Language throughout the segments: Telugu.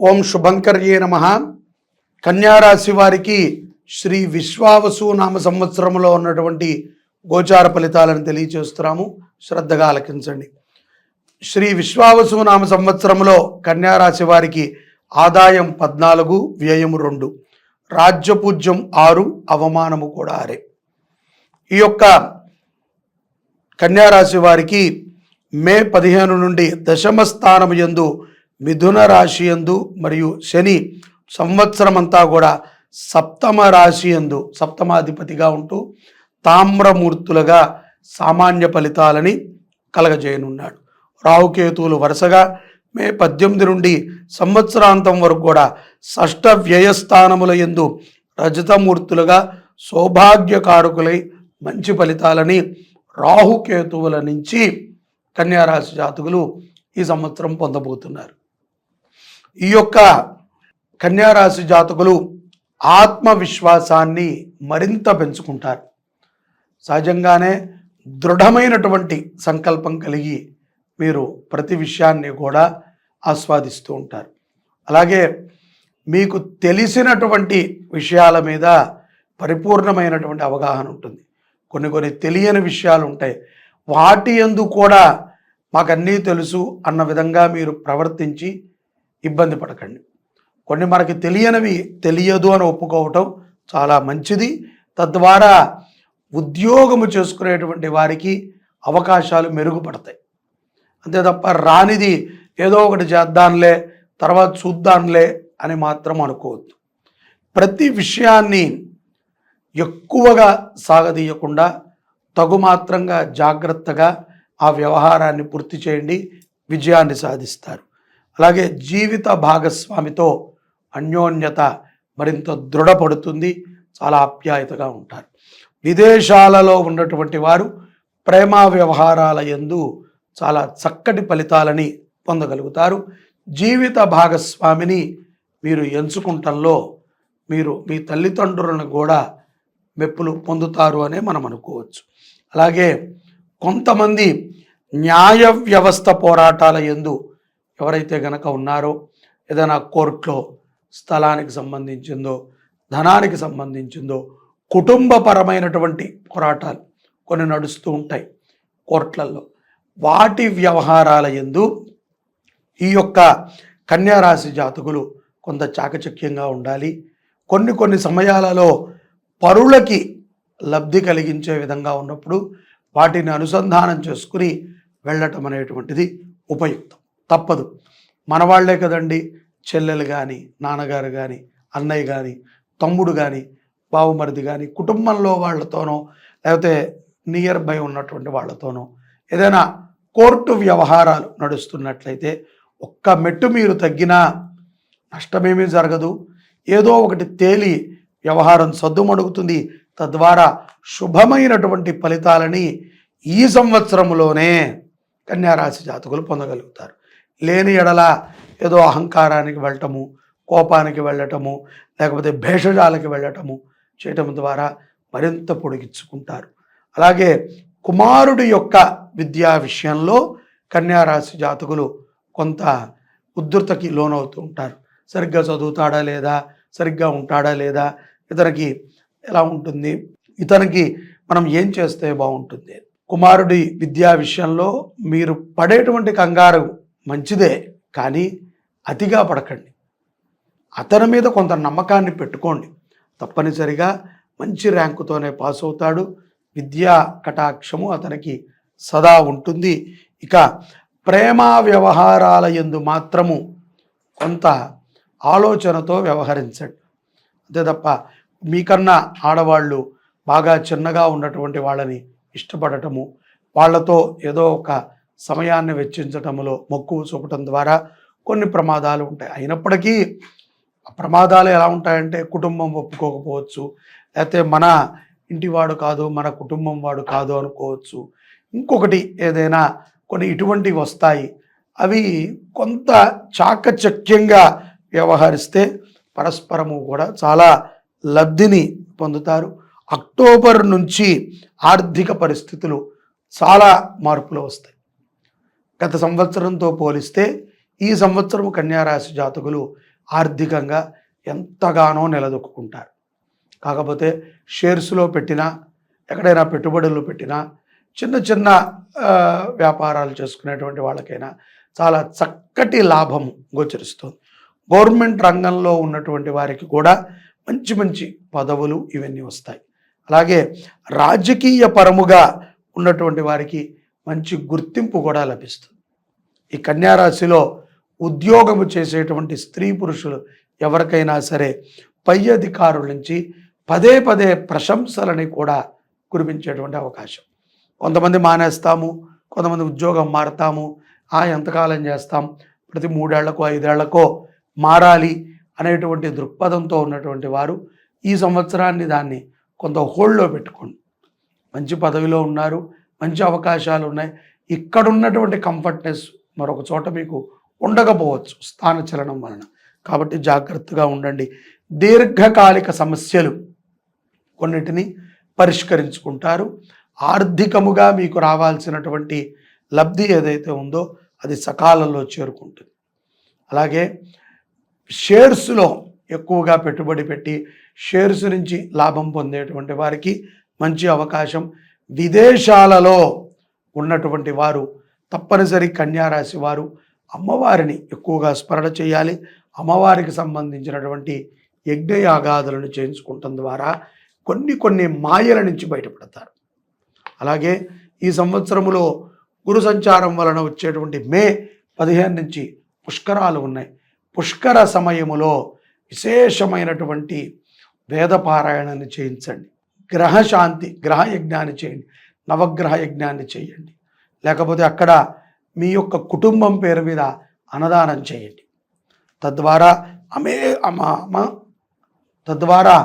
ఓం శుభంకర్యే నమః. కన్యారాశి వారికి శ్రీ విశ్వావసు నామ సంవత్సరంలో ఉన్నటువంటి గోచార ఫలితాలను తెలియచేస్తున్నాము. శ్రద్ధగా ఆలకించండి. శ్రీ విశ్వావసు నామ సంవత్సరంలో కన్యారాశి వారికి ఆదాయం 14, వ్యయం 2, రాజ్యపూజ్యం 6, అవమానము కూడా 6. ఈ యొక్క కన్యారాశి వారికి మే 15 నుండి దశమ స్థానము యందు మిథున రాశి యందు మరియు శని సంవత్సరమంతా కూడా సప్తమ రాశి యందు సప్తమాధిపతిగా ఉంటూ తామ్రమూర్తులుగా సామాన్య ఫలితాలని కలగజేయనున్నాడు. రాహుకేతువులు వరుసగా మే 18 నుండి సంవత్సరాంతం వరకు కూడా షష్ఠ వ్యయస్థానముల యందు రజతమూర్తులుగా సౌభాగ్యకారకులై మంచి ఫలితాలని రాహుకేతువుల నుంచి కన్యారాశి జాతకులు ఈ సంవత్సరం పొందబోతున్నారు. ఈ యొక్క కన్యారాశి జాతకులు ఆత్మవిశ్వాసాన్ని మరింత పెంచుకుంటారు. సహజంగానే దృఢమైనటువంటి సంకల్పం కలిగి మీరు ప్రతి విషయాన్ని కూడా ఆస్వాదిస్తూ ఉంటారు. అలాగే మీకు తెలిసినటువంటి విషయాల మీద పరిపూర్ణమైనటువంటి అవగాహన ఉంటుంది. కొన్ని తెలియని విషయాలు ఉంటాయి. వాటి యందు కూడా మాకన్నీ తెలుసు అన్న విధంగా మీరు ప్రవర్తించి ఇబ్బంది పడకండి. కొన్ని మనకి తెలియనివి తెలియదు అని ఒప్పుకోవటం చాలా మంచిది. తద్వారా ఉద్యోగము చేసుకునేటువంటి వారికి అవకాశాలు మెరుగుపడతాయి. అంతే తప్ప రానిది ఏదో ఒకటి చేద్దాంలే తర్వాత చూద్దాంలే అని మాత్రం అనుకోవద్దు. ప్రతి విషయాన్ని ఎక్కువగా సాగదీయకుండా తగుమాత్రంగా జాగ్రత్తగా ఆ వ్యవహారాన్ని పూర్తి చేయండి, విజయాన్ని సాధిస్తారు. అలాగే జీవిత భాగస్వామితో అన్యోన్యత మరింత దృఢపడుతుంది, చాలా ఆప్యాయతగా ఉంటారు. విదేశాలలో ఉన్నటువంటి వారు ప్రేమ వ్యవహారాల యందు చాలా చక్కటి ఫలితాలని పొందగలుగుతారు. జీవిత భాగస్వామిని మీరు ఎంచుకుంటంలో మీరు మీ తల్లిదండ్రులను కూడా మెప్పులు పొందుతారు అనే మనం అనుకోవచ్చు. అలాగే కొంతమంది న్యాయ వ్యవస్థ పోరాటాల యందు ఎవరైతే గనక ఉన్నారో ఏదైనా కోర్టులో స్థలానికి సంబంధించిందో ధనానికి సంబంధించిందో కుటుంబపరమైనటువంటి పోరాటాలు కొన్ని నడుస్తూ ఉంటాయి కోర్టులలో. వాటి వ్యవహారాల యందు ఈ యొక్క కన్యారాశి జాతకులు కొంత చాకచక్యంగా ఉండాలి. కొన్ని సమయాలలో పరులకి లబ్ధి కలిగించే విధంగా ఉన్నప్పుడు వాటిని అనుసంధానం చేసుకుని వెళ్ళటం అనేటువంటిది ఉపయుక్తం. తప్పదు. మన వాళ్లే కదండి, చెల్లెలు కానీ నాన్నగారు కానీ అన్నయ్య కానీ తమ్ముడు కానీ బావుమరిది కానీ కుటుంబంలో వాళ్ళతోనో లేకపోతే నియర్ బై ఉన్నటువంటి వాళ్ళతోనో ఏదైనా కోర్టు వ్యవహారాలు నడుస్తున్నట్లయితే ఒక్క మెట్టు మీరు తగ్గినా నష్టమేమీ జరగదు. ఏదో ఒకటి తేలి వ్యవహారం సద్దుమణుగుతుంది. తద్వారా శుభమైనటువంటి ఫలితాలని ఈ సంవత్సరంలోనే కన్యారాశి జాతకులు పొందగలుగుతారు. లేని ఎడల ఏదో అహంకారానికి వెళ్ళటము, కోపానికి వెళ్ళటము, లేకపోతే భేషజాలకి వెళ్ళటము చేయటం ద్వారా మరింత పొడిగించుకుంటారు. అలాగే కుమారుడి యొక్క విద్యా విషయంలో కన్యారాశి జాతకులు కొంత ఉద్ధృతకి లోనవుతూ ఉంటారు. సరిగ్గా చదువుతాడా లేదా, సరిగ్గా ఉంటాడా లేదా, ఇతనికి ఎలా ఉంటుంది, ఇతనికి మనం ఏం చేస్తే బాగుంటుంది. కుమారుడి విద్యా విషయంలో మీరు పడేటువంటి కంగారు మంచిదే, కానీ అతిగా పడకండి. అతని మీద కొంత నమ్మకాన్ని పెట్టుకోండి. తప్పనిసరిగా మంచి ర్యాంకుతోనే పాస్ అవుతాడు. విద్యా కటాక్షము అతనికి సదా ఉంటుంది. ఇక ప్రేమ వ్యవహారాల యందు మాత్రము కొంత ఆలోచనతో వ్యవహరించండి. అంతే తప్ప మీకన్నా ఆడవాళ్ళు బాగా చిన్నగా ఉన్నటువంటి వాళ్ళని ఇష్టపడటము, వాళ్ళతో ఏదో ఒక సమయాన్ని వెచ్చించటంలో మక్కువ చూపటం ద్వారా కొన్ని ప్రమాదాలు ఉంటాయి. అయినప్పటికీ ఆ ప్రమాదాలు ఎలా ఉంటాయంటే కుటుంబం ఒప్పుకోకపోవచ్చు, లేకపోతే మన ఇంటివాడు కాదు మన కుటుంబం వాడు కాదు అనుకోవచ్చు. ఇంకొకటి ఏదైనా కొన్ని ఇటువంటివి వస్తాయి. అవి కొంత చాకచక్యంగా వ్యవహరిస్తే పరస్పరము కూడా చాలా లబ్ధిని పొందుతారు. అక్టోబర్ నుంచి ఆర్థిక పరిస్థితులు చాలా మార్పులు వస్తాయి. గత సంవత్సరంతో పోలిస్తే ఈ సంవత్సరం కన్యారాశి జాతకులు ఆర్థికంగా ఎంతగానో నిలదొక్కుంటారు. కాకపోతే షేర్స్లో పెట్టినా, ఎక్కడైనా పెట్టుబడులు పెట్టినా, చిన్న చిన్న వ్యాపారాలు చేసుకునేటువంటి వాళ్ళకైనా చాలా చక్కటి లాభం గోచరిస్తుంది. గవర్నమెంట్ రంగంలో ఉన్నటువంటి వారికి కూడా మంచి మంచి పదవులు ఇవన్నీ వస్తాయి. అలాగే రాజకీయ పరముగా ఉన్నటువంటి వారికి మంచి గుర్తింపు కూడా లభిస్తుంది. ఈ కన్యారాశిలో ఉద్యోగము చేసేటువంటి స్త్రీ పురుషులు ఎవరికైనా సరే పై అధికారుల నుంచి పదే పదే ప్రశంసలని కూడా కురిపించేటువంటి అవకాశం. కొంతమంది మానేస్తాము, కొంతమంది ఉద్యోగం మారుతాము, ఎంతకాలం చేస్తాం, ప్రతి 3 ఏళ్లకో 5 ఏళ్లకో మారాలి అనేటువంటి దృక్పథంతో ఉన్నటువంటి వారు ఈ సంవత్సరాన్ని దాన్ని కొంత హోల్డ్లో పెట్టుకోండి. మంచి పదవిలో ఉన్నారు, మంచి అవకాశాలు ఉన్నాయి. ఇక్కడ ఉన్నటువంటి కంఫర్ట్నెస్ మరొక చోట మీకు ఉండకపోవచ్చు స్థానచలనం వలన. కాబట్టి జాగ్రత్తగా ఉండండి. దీర్ఘకాలిక సమస్యలు కొన్నిటిని పరిష్కరించుకుంటారు. ఆర్థికముగా మీకు రావాల్సినటువంటి లబ్ధి ఏదైతే ఉందో అది సకాలంలో చేరుకుంటుంది. అలాగే షేర్స్లో ఎక్కువగా పెట్టుబడి పెట్టి షేర్స్ నుంచి లాభం పొందేటువంటి వారికి మంచి అవకాశం. విదేశాలలో ఉన్నటువంటి వారు తప్పనిసరి కన్యారాశి వారు అమ్మవారిని ఎక్కువగా స్మరణ చేయాలి. అమ్మవారికి సంబంధించినటువంటి యజ్ఞయాగాదులను చేయించుకుంటం ద్వారా కొన్ని మాయల నుంచి బయటపడతారు. అలాగే ఈ సంవత్సరములో గురు సంచారం వలన వచ్చేటువంటి మే 15 నుంచి పుష్కరాలు ఉన్నాయి. పుష్కర సమయములో విశేషమైనటువంటి వేదపారాయణాన్ని చేయించండి. గ్రహశాంతి గ్రహ యజ్ఞాన్ని చేయండి, నవగ్రహ యజ్ఞాన్ని చేయండి. లేకపోతే అక్కడ మీ యొక్క కుటుంబం పేరు మీద అన్నదానం చేయండి. తద్వారా తద్వారా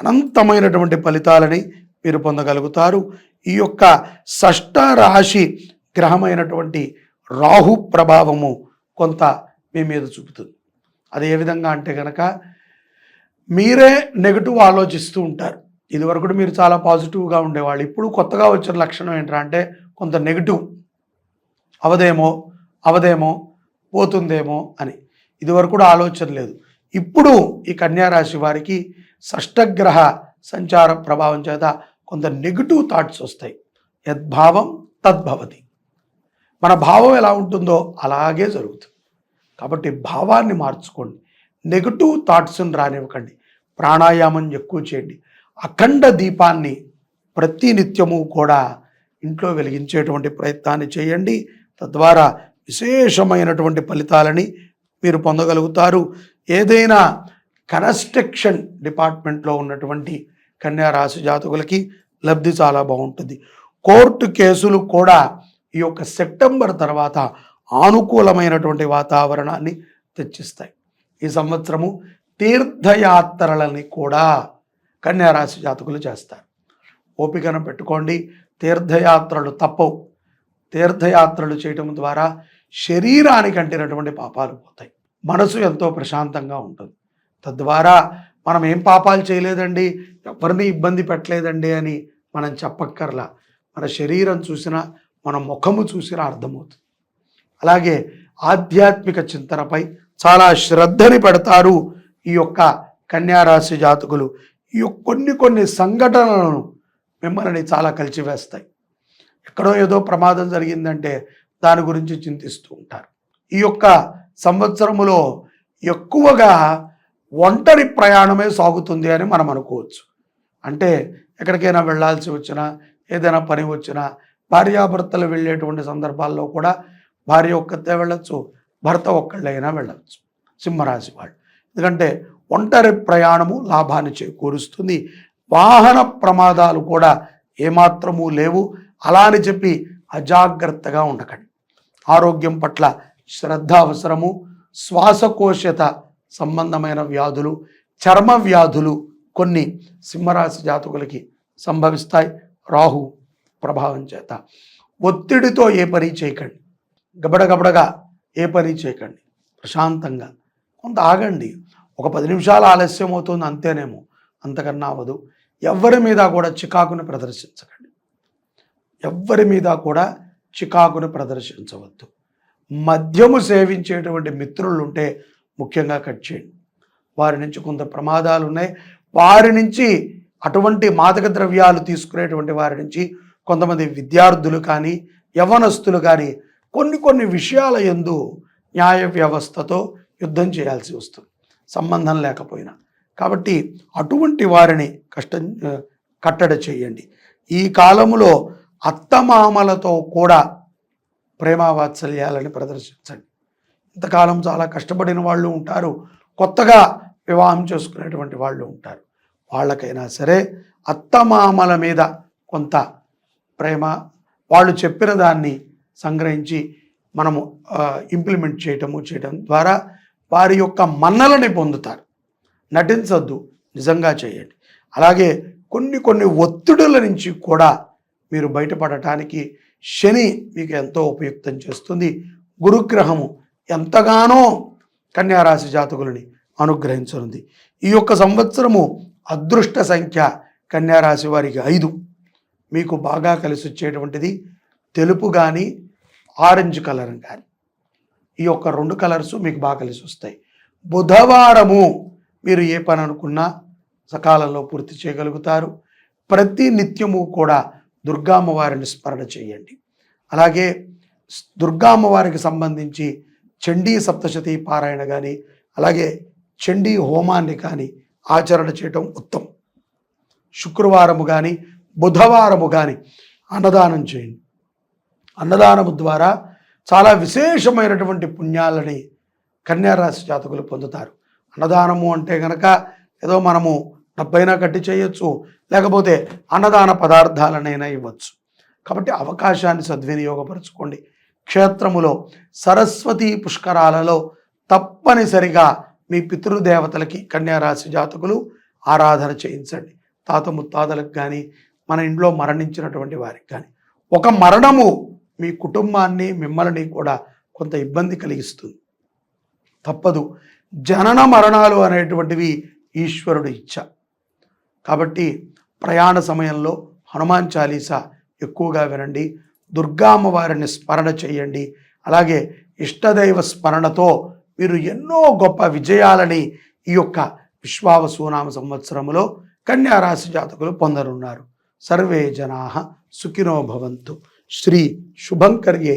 అనంతమైనటువంటి ఫలితాలని మీరు పొందగలుగుతారు. ఈ యొక్క షష్ఠ రాశి గ్రహమైనటువంటి రాహు ప్రభావము కొంత మీ మీద చూపుతుంది. అది ఏ విధంగా అంటే కనుక మీరే నెగిటివ్ ఆలోచిస్తూ ఉంటారు. ఇదివరకు మీరు చాలా పాజిటివ్గా ఉండేవాళ్ళు. ఇప్పుడు కొత్తగా వచ్చిన లక్షణం ఏంటంటే కొంత నెగిటివ్, అవదేమో పోతుందేమో అని. ఇదివరకు కూడా ఆలోచన లేదు. ఇప్పుడు ఈ కన్యారాశి వారికి షష్ఠగ్రహ సంచార ప్రభావం చేత కొంత నెగిటివ్ థాట్స్ వస్తాయి. యద్భావం తద్భవతి. మన భావం ఎలా ఉంటుందో అలాగే జరుగుతుంది. కాబట్టి భావాన్ని మార్చుకోండి. నెగిటివ్ థాట్స్ని రానివ్వకండి. ప్రాణాయామం ఎక్కువ చేయండి. అఖండ దీపాన్ని ప్రతి నిత్యము కూడా ఇంట్లో వెలిగించేటువంటి ప్రయత్నాన్ని చేయండి. తద్వారా విశేషమైనటువంటి ఫలితాలని మీరు పొందగలుగుతారు. ఏదైనా కన్స్ట్రక్షన్ డిపార్ట్మెంట్లో ఉన్నటువంటి కన్యా రాశి జాతకులకి లబ్ధి చాలా బాగుంటుంది. కోర్టు కేసులు కూడా ఈ యొక్క సెప్టెంబర్ తర్వాత అనుకూలమైనటువంటి వాతావరణాన్ని తెచ్చిస్తాయి. ఈ సంవత్సరము తీర్థయాత్రలని కూడా కన్యా రాశి జాతకులు చేస్తారు. ఓపికను పెట్టుకోండి. తీర్థయాత్రలు తప్పవు. తీర్థయాత్రలు చేయటం ద్వారా శరీరానికి అంటినటువంటి పాపాలు పోతాయి. మనసు ఎంతో ప్రశాంతంగా ఉంటుంది. తద్వారా మనం ఏం పాపాలు చేయలేదండి, ఎవరిని ఇబ్బంది పెట్టలేదండి అని మనం చెప్పక్కర్లా. మన శరీరం చూసినా, మన ముఖము చూసినా అర్థమవుతుంది. అలాగే ఆధ్యాత్మిక చింతనపై చాలా శ్రద్ధని పెడతారు ఈ యొక్క కన్యారాశి జాతకులు. ఈ కొన్ని సంఘటనలను మిమ్మల్ని చాలా కలిచివేస్తాయి. ఎక్కడో ఏదో ప్రమాదం జరిగిందంటే దాని గురించి చింతిస్తూ ఉంటారు. ఈ యొక్క సంవత్సరములో ఎక్కువగా ఒంటరి ప్రయాణమే సాగుతుంది అని మనం అనుకోవచ్చు. అంటే ఎక్కడికైనా వెళ్ళాల్సి వచ్చినా, ఏదైనా పని వచ్చినా, భార్యాభర్తలు వెళ్ళేటువంటి సందర్భాల్లో కూడా భార్య ఒక్కతే వెళ్ళచ్చు, భర్త ఒక్కళ్ళైనా వెళ్ళచ్చు సింహరాశి వాళ్ళు. ఎందుకంటే ఒంటరి ప్రయాణము లాభాన్ని చేకూరుస్తుంది. వాహన ప్రమాదాలు కూడా ఏమాత్రమూ లేవు. అలా అని చెప్పి అజాగ్రత్తగా ఉండకండి. ఆరోగ్యం పట్ల శ్రద్ధ అవసరము. శ్వాసకోశత సంబంధమైన వ్యాధులు, చర్మ వ్యాధులు కొన్ని సింహరాశి జాతకులకి సంభవిస్తాయి రాహు ప్రభావం చేత. ఒత్తిడితో ఏ పని చేయకండి. గబడగబడగా ఏ పని చేయకండి. ప్రశాంతంగా కొంత ఆగండి. ఒక 10 నిమిషాలు ఆలస్యం అవుతుంది అంతేనేమో, అంతకన్నా అవ్వదు. ఎవరి మీద కూడా చికాకుని ప్రదర్శించకండి. ఎవ్వరి మీద కూడా చికాకుని ప్రదర్శించవద్దు. మద్యము సేవించేటువంటి మిత్రులు ఉంటే ముఖ్యంగా కట్ చేయండి. వారి నుంచి కొంత ప్రమాదాలు ఉన్నాయి. వారి నుంచి అటువంటి మాదక ద్రవ్యాలు తీసుకునేటువంటి వారి నుంచి కొంతమంది విద్యార్థులు కానీ యవ్వనస్తులు కానీ కొన్ని విషయాల యందు న్యాయ వ్యవస్థతో యుద్ధం చేయాల్సి వస్తుంది, సంబంధం లేకపోయినా. కాబట్టి అటువంటి వారిని కట్టడి చేయండి. ఈ కాలములో అత్తమామలతో కూడా ప్రేమావాత్సల్యాలని ప్రదర్శించండి. ఇంతకాలం చాలా కష్టపడిన వాళ్ళు ఉంటారు, కొత్తగా వివాహం చేసుకునేటువంటి వాళ్ళు ఉంటారు. వాళ్ళకైనా సరే అత్తమామల మీద కొంత ప్రేమ, వాళ్ళు చెప్పిన దాన్ని సంగ్రహించి మనము ఇంప్లిమెంట్ చేయటం ద్వారా వారి యొక్క మన్నలని పొందుతారు. నటించొద్దు, నిజంగా చేయండి. అలాగే కొన్ని ఒత్తిడుల నుంచి కూడా మీరు బయటపడటానికి శని మీకు ఎంతో ఉపయుక్తం చేస్తుంది. గురుగ్రహము ఎంతగానో కన్యారాశి జాతకులని అనుగ్రహించనుంది. ఈ యొక్క సంవత్సరము అదృష్ట సంఖ్య కన్యారాశి వారికి 5. మీకు బాగా కలిసి వచ్చేటువంటిది తెలుపు కానీ ఆరెంజ్ కలర్ కానీ, ఈ యొక్క 2 కలర్స్ మీకు బాగా కలిసి వస్తాయి. బుధవారము మీరు ఏ పని అనుకున్నా సకాలంలో పూర్తి చేయగలుగుతారు. ప్రతి నిత్యము కూడా దుర్గామ్మవారిని స్మరణ చేయండి. అలాగే దుర్గామ్మవారికి సంబంధించి చండీ సప్తశతి పారాయణ కానీ అలాగే చండీ హోమాన్ని కానీ ఆచరణ చేయటం ఉత్తమం. శుక్రవారము కానీ బుధవారము కానీ అన్నదానం చేయండి. అన్నదానము ద్వారా చాలా విశేషమైనటువంటి పుణ్యాలని కన్యారాశి జాతకులు పొందుతారు. అన్నదానము అంటే కనుక ఏదో మనము డబ్బైనా కట్టి చేయొచ్చు, లేకపోతే అన్నదాన పదార్థాలనైనా ఇవ్వచ్చు. కాబట్టి అవకాశాన్ని సద్వినియోగపరచుకోండి. క్షేత్రములో సరస్వతీ పుష్కరాలలో తప్పనిసరిగా మీ పితృదేవతలకి కన్యారాశి జాతకులు ఆరాధన చేయించండి. తాత ముత్తాతలకు కానీ మన ఇంట్లో మరణించినటువంటి వారికి కానీ. ఒక మరణము మీ కుటుంబాన్ని మిమ్మల్ని కూడా కొంత ఇబ్బంది కలిగిస్తుంది, తప్పదు. జనన మరణాలు అనేటువంటివి ఈశ్వరుడు ఇచ్చ. కాబట్టి ప్రయాణ సమయంలో హనుమాన్ చాలీసా ఎక్కువగా వినండి. దుర్గామ్మవారిని స్మరణ చేయండి. అలాగే ఇష్టదైవ స్మరణతో మీరు ఎన్నో గొప్ప విజయాలని ఈ యొక్క విశ్వావసునామ సంవత్సరములో కన్యారాశి జాతకులు పొందనున్నారు. సర్వే జనాః సుఖినో భవంతు. శ్రీ శుభంకర్యై